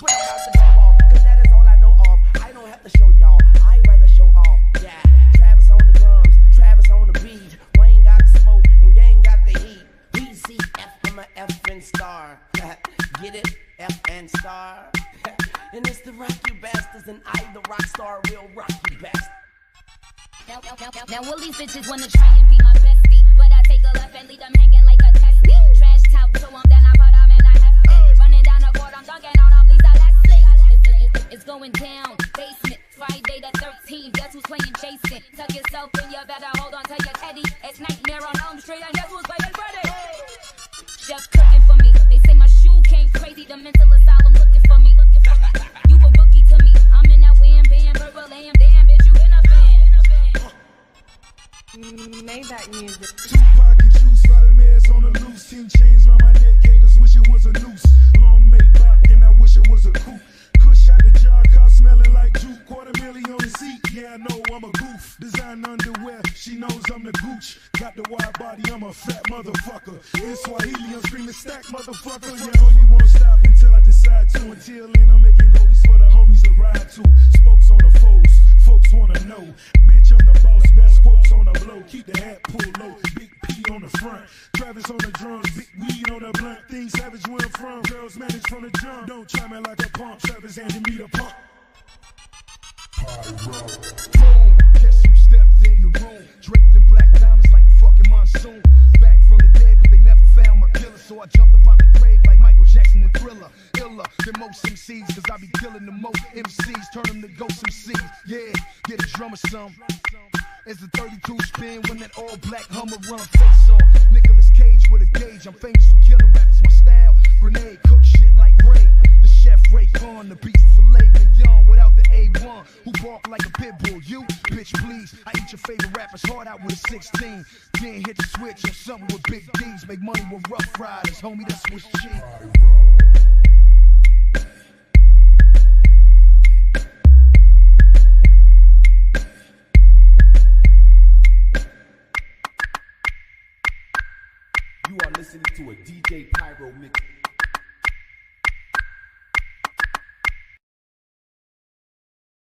But I'm about to go off, cause that is all I know of. I don't have to show y'all, I'd rather show off. Yeah, Travis on the drums, Travis on the beat. Wayne got the smoke and Gang got the heat. BC, F, I'm a F and star. Get it? F and star. And it's the rock you bastards, and I, the rock star, will rock you bastards. Now all these bitches wanna try and be my bestie, but I take a left and leave them hanging like a testy. Trash talk to them, then I put them in a hefty. Running down the court, I'm dunking on them, Lisa Leslie. It's going down, basement, Friday the 13th. Guess who's playing Jason? Tuck yourself in, you better hold on to your teddy. It's Nightmare on Elm Street, and guess who's playing Freddy? Chef cooking for me. They say my shoe came crazy, the mental asylum looking for me. You a rookie to me. I'm in that wham bam, purple lamb, damn bitch, you been a fan. Maybach music. Tupac and juice, Vladimirs on the loose. 10 chains round my neck, haters wish it was a noose. Long Maybach and I wish it was a coupe. Kush out the jar, car smelling like juke. $250,000 on the seat, yeah I know I'm a goof. Design underwear, she knows I'm the gooch. Got the wide body, I'm a fat motherfucker. In Swahili, I'm screaming stack motherfucker. Yeah, homie won't stop until I decide to. Until then, I'm making goldies for the homies to ride to. Spokes on the foes, folks wanna know. Bitch, I'm the boss, best quotes on the blow. Keep the hat pulled low, big P on the front. Travis on the drums, big weed on the blunt. Things savage where I'm from, girls manage from the jump. Don't try me like a pump, Travis handing me the pump. Boom, guess who stepped in the room? Draped in black diamonds like a fucking monsoon. Back from the dead, but they never found my killer. So I jumped up out the grave like Michael Jackson and Thriller. Iller than most MCs, cause I be killing the most MCs. Turn them to ghost MCs. Yeah, get a drummer some. It's the 32 spin when that all black Hummer run face off. Nicolas Cage with a gauge. I'm famous for killing rappers. My style, grenade, cook shit like Ray. The chef Ray Khan, the beast filet mignon without the A1. Who bark like a pit bull? You, bitch, please. I eat your favorite rapper's heart out with a 16. Then hit the switch or something with big D's. Make money with rough riders, homie. That's what's cheap. You are listening to a DJ Pyro mix.